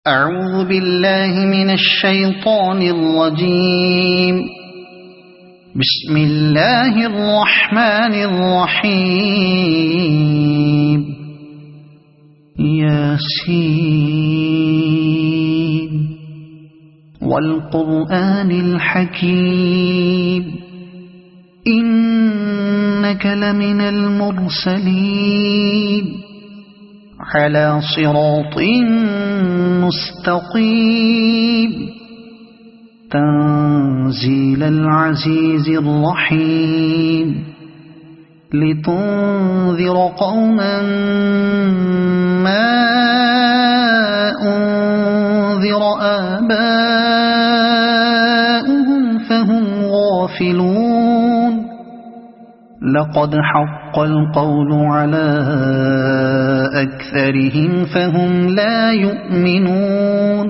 أعوذ بالله من الشيطان الرجيم. بسم الله الرحمن الرحيم. ياسين والقرآن الحكيم إنك لمن المرسلين على صراط مستقيم تنزيل العزيز الرحيم لتنذر قوما ما أنذر آباؤهم فهم غافلون. لقد حق القول على أكثرهم فهم لا يؤمنون.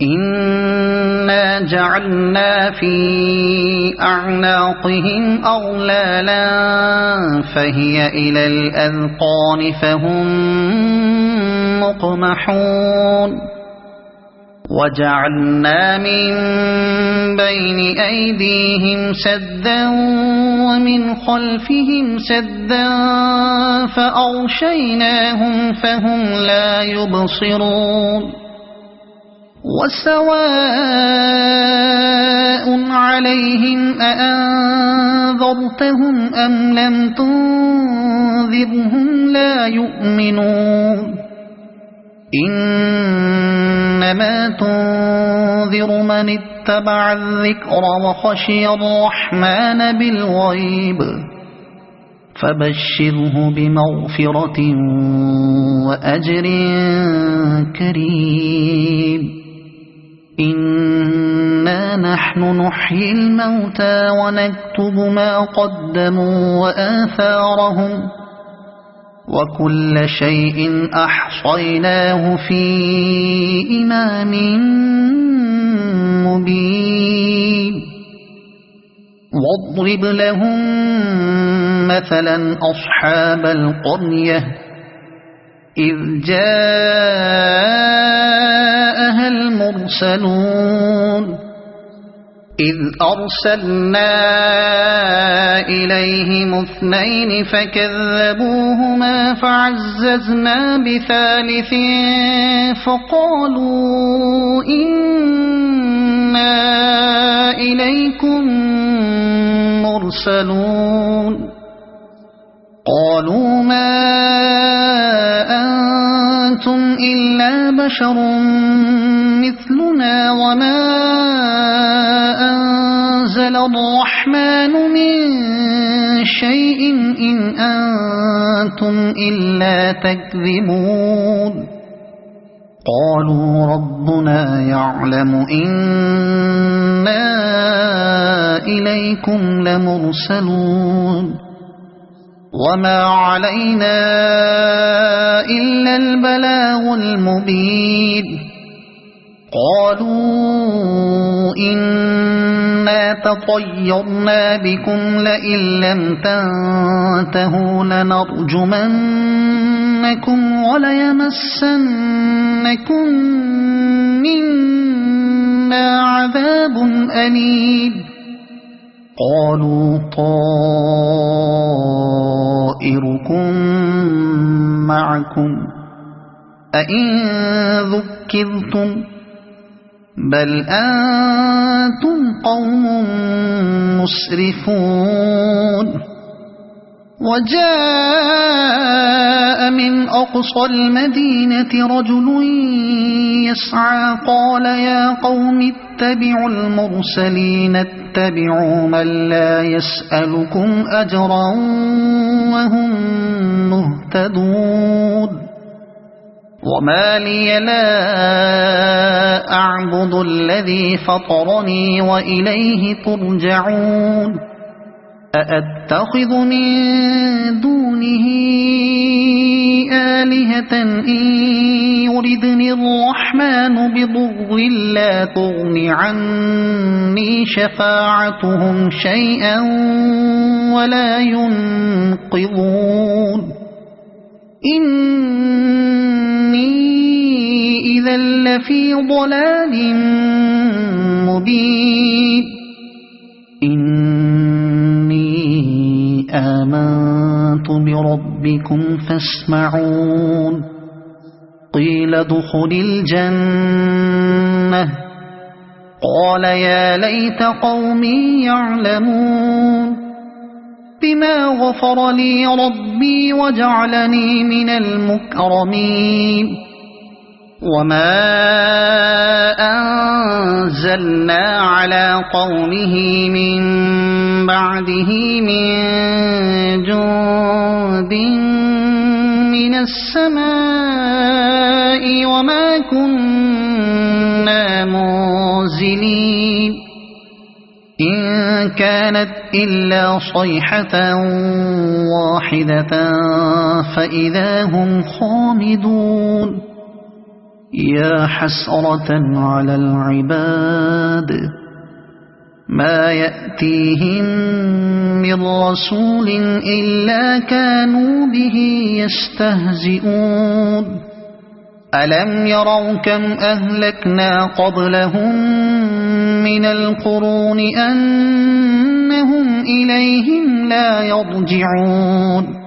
إنا جعلنا في أعناقهم أغلالا فهي إلى الأذقان فهم مقمحون. وجعلنا من بين أيديهم سدا ومن خلفهم سدا فأغشيناهم فهم لا يبصرون. وسواء عليهم أأنذرتهم أم لم تنذرهم لا يؤمنون. إنما تنذر من اتبع الذكر وخشي الرحمن بالغيب فبشره بمغفرة وأجر كريم. إنا نحن نحيي الموتى ونكتب ما قدموا وآثارهم وكل شيء أحصيناه في إمام مبين. واضرب لهم مثلا أصحاب القرية إذ جاءها المرسلون إذ أرسلنا إليهم اثنين فكذبوهما فعززنا بثالث فقالوا إنا إليكم مرسلون. قالوا ما أنتم إلا بشر مثلنا وما أنزل الرحمن من شيء إن أنتم إلا تكذبون. قالوا ربنا يعلم إنا إليكم لمرسلون وما علينا إلا البلاغ المبين. قالوا إنا تطيرنا بكم لئن لم تنتهوا لنرجمنكم وليمسنكم منا عذاب أليم. قالوا طائركم معكم أئن ذكرتم بل أنتم قوم مسرفون. وجاء من أقصى المدينة رجل يسعى قال يا قوم اتبعوا المرسلين اتبعوا من لا يسألكم أجرا وهم مهتدون. وما لي لا أعبد الذي فطرني وإليه ترجعون. أأتخذ من دونه آلهة إن يردني الرحمن بضر لا تغن عني شفاعتهم شيئا ولا ينقذون. إني إذا لفي ضلال مبين إني آمنت بربكم فاسمعون قيل ادخل الجنة قال يا ليت قومي يعلمون بما غفر لي ربي وجعلني من المكرمين وما أنزلنا على قومه من بعده من جند من السماء وما كنا منزلين إن كانت إلا صيحة واحدة فإذا هم خامدون يا حسرة على العباد ما يأتيهم من رسول إلا كانوا به يستهزئون ألم يروا كم أهلكنا قبلهم من القرون أنهم إليهم لا يرجعون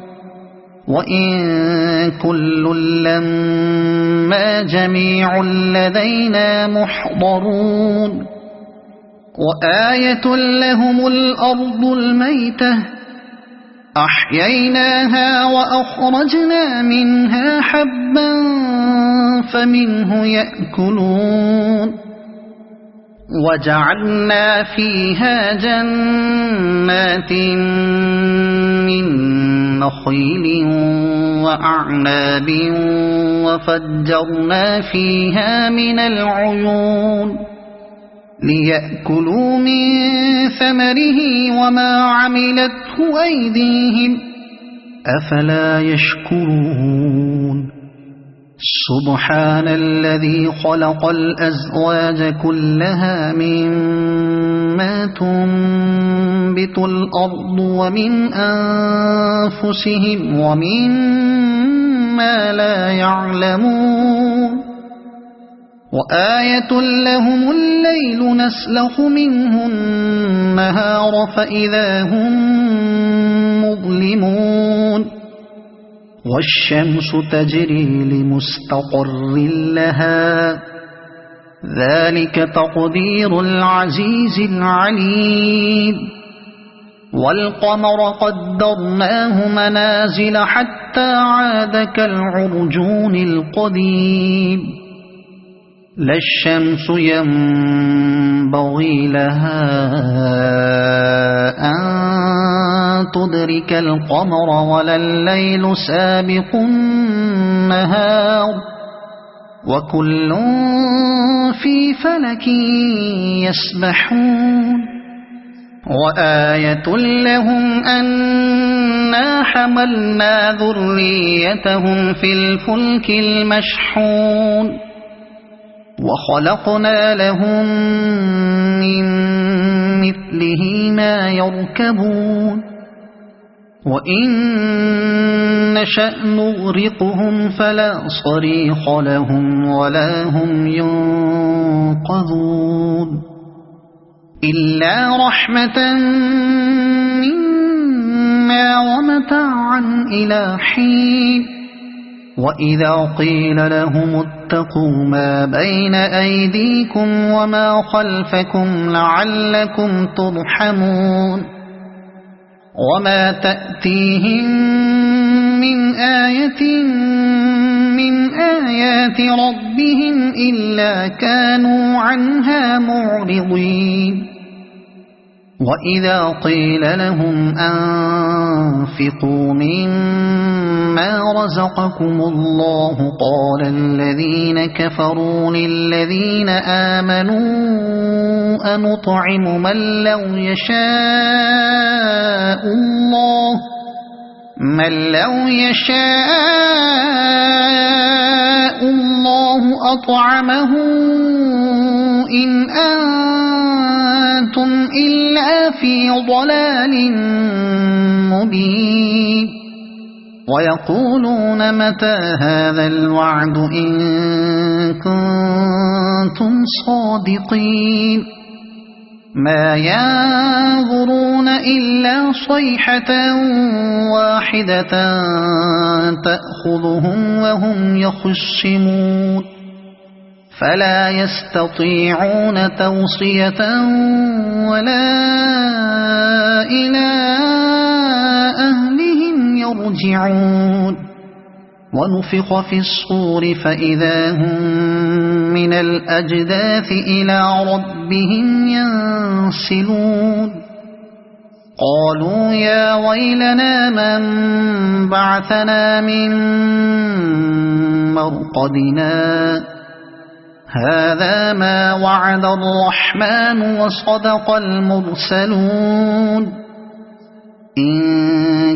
وإن كل لما جميع لدينا محضرون وآية لهم الأرض الميتة أحييناها وأخرجنا منها حبا فمنه يأكلون وجعلنا فيها جنات من نخيل وأعناب وفجرنا فيها من العيون ليأكلوا من ثمره وما عملته أيديهم أفلا يشكرون سبحان الذي خلق الأزواج كلها مما تنبت الأرض ومن أنفسهم ومما لا يعلمون وآية لهم الليل نسلخ منه النهار فإذا هم مظلمون والشمس تجري لمستقر لها ذلك تقدير العزيز العليم والقمر قدرناه منازل حتى عاد كالعرجون القديم لا الشمس ينبغي لها أن تدرك القمر ولا الليل سابق النهار وكل في فلك يسبحون وآية لهم أنا حملنا ذريتهم في الفلك المشحون وخلقنا لهم من مثله ما يركبون وإن نشأ نغرقهم فلا صريخ لهم ولا هم ينقذون إلا رحمة منا ومتاعا إلى حين وإذا قيل لهم اتقوا ما بين أيديكم وما خلفكم لعلكم ترحمون وما تأتيهم من آية من آيات ربهم إلا كانوا عنها معرضين وإذا قيل لهم أنفقوا مما رزقكم الله قال الذين كفروا للذين آمنوا أنطعم من لو يشاء الله أطعمه إن أنتم إلا في ضلال مبين ويقولون متى هذا الوعد إن كنتم كنتم صادقين ما ينظرون إلا صيحة واحدة تأخذهم وهم يخصمون فلا يستطيعون توصية ولا إلى أهلهم يرجعون ونفخ في الصور فإذا هم من الأجداث إلى ربهم ينسلون قالوا يا ويلنا من بعثنا من مرقدنا هذا ما وعد الرحمن وصدق المرسلون إن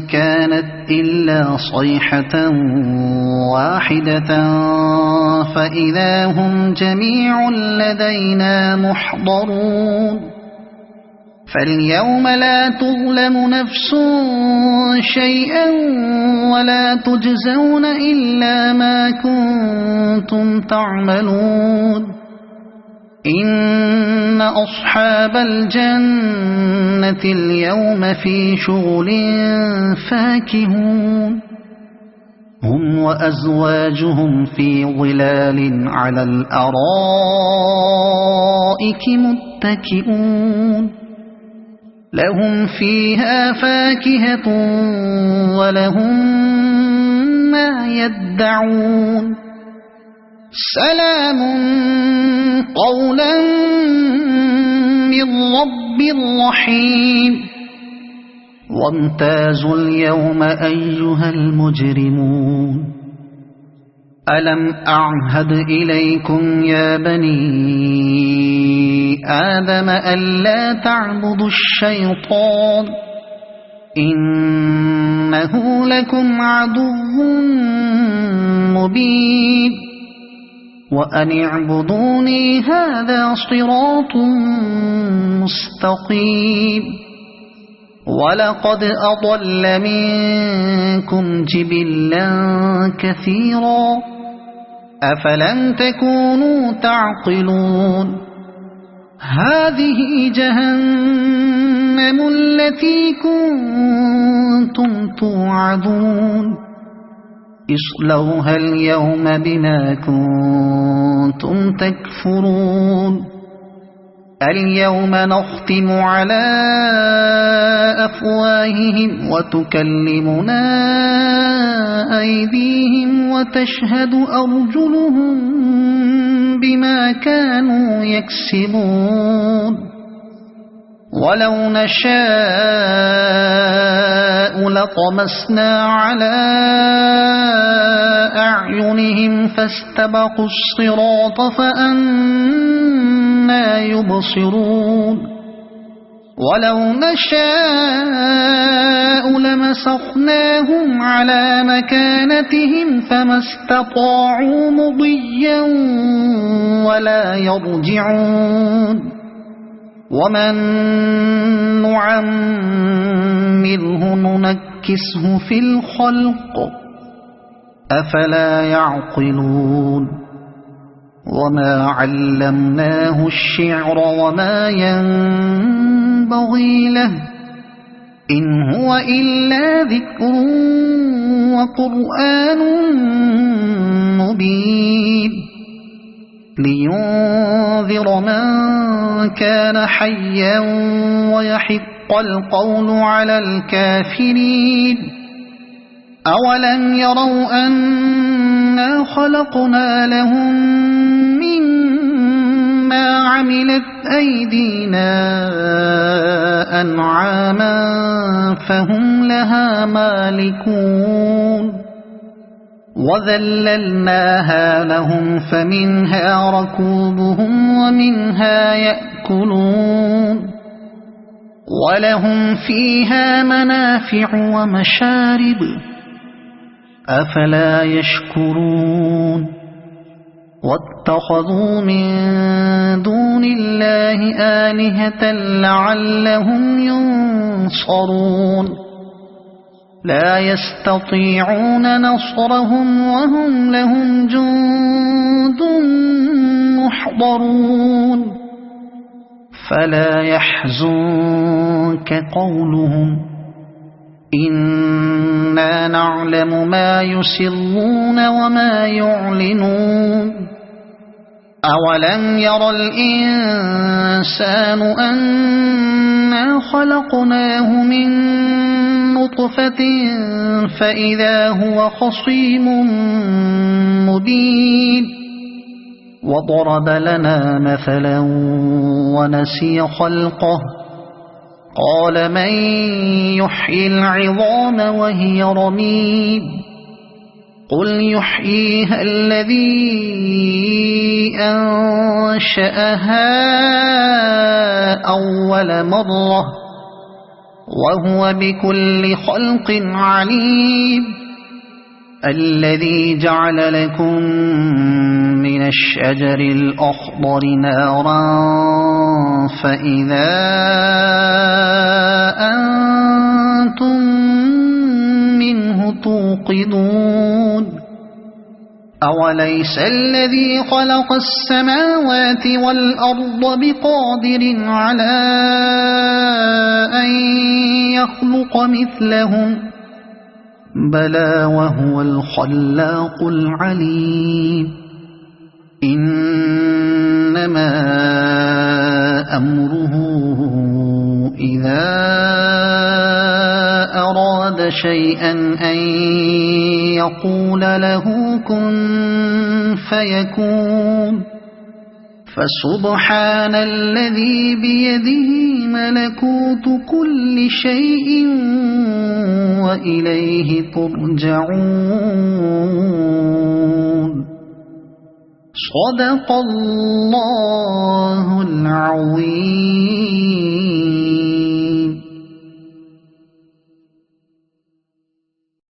كانت إلا صيحة واحدة فإذا هم جميع لدينا محضرون فاليوم لا تظلم نفس شيئا ولا تجزون إلا ما كنتم تعملون إن أصحاب الجنة اليوم في شغل فاكهون هم وأزواجهم في ظلال على الأرائك متكئون لهم فيها فاكهة ولهم ما يدعون سلام قولا من رب رحيم وامتازوا اليوم أيها المجرمون ألم أعهد إليكم يا بني آدم ألا تعبدوا الشيطان إنه لكم عدو مبين وأن اعبدوني هذا صراط مستقيم ولقد أضل منكم جبلا كثيرا أفلم تكونوا تعقلون هذه جهنم التي كنتم توعدون اصلوها اليوم بما كنتم تكفرون اليوم نختم على أفواههم وتكلمنا أيديهم وتشهد أرجلهم بما كانوا يكسبون ولو نشاء لطمسنا على أعينهم فاستبقوا الصراط فأنى يبصرون ولو نشاء لمسخناهم على مكانتهم فما استطاعوا مضيا ولا يرجعون ومن نعمره ننكسه في الخلق أفلا يعقلون وما علمناه الشعر وما ينبغي له إن هو إلا ذكر وقرآن مبين لينذر من كان حيا ويحق القول على الكافرين أولم يروا أنا خلقنا لهم مما عملت أيدينا أنعاما فهم لها مالكون وذللناها لهم فمنها ركوبهم ومنها يأكلون ولهم فيها منافع ومشارب أفلا يشكرون واتخذوا من دون الله آلهة لعلهم ينصرون لا يستطيعون نصرهم وهم لهم جند محضرون يحضرون فلا يحزنك قولهم إنا نعلم ما يسرون وما يعلنون أولم ير الإنسان أنا خلقناه من نطفة فإذا هو خصيم مبين وضرب لنا مثلا ونسي خلقه قال من يحيي العظام وهي رميم قل يحييها الذي أنشأها أول مرة وهو بكل خلق عليم الذي جعل لكم من الشجر الأخضر نارا فإذا أنتم منه توقدون أوليس الذي خلق السماوات والأرض بقادر على أن يخلق مثلهم بلى وهو الخلاق العليم إنما أمره إذا أراد شيئا أن يقول له كن فيكون فسبحان الذي بيده ملكوت كل شيء وإليه ترجعون صدق الله العظيم.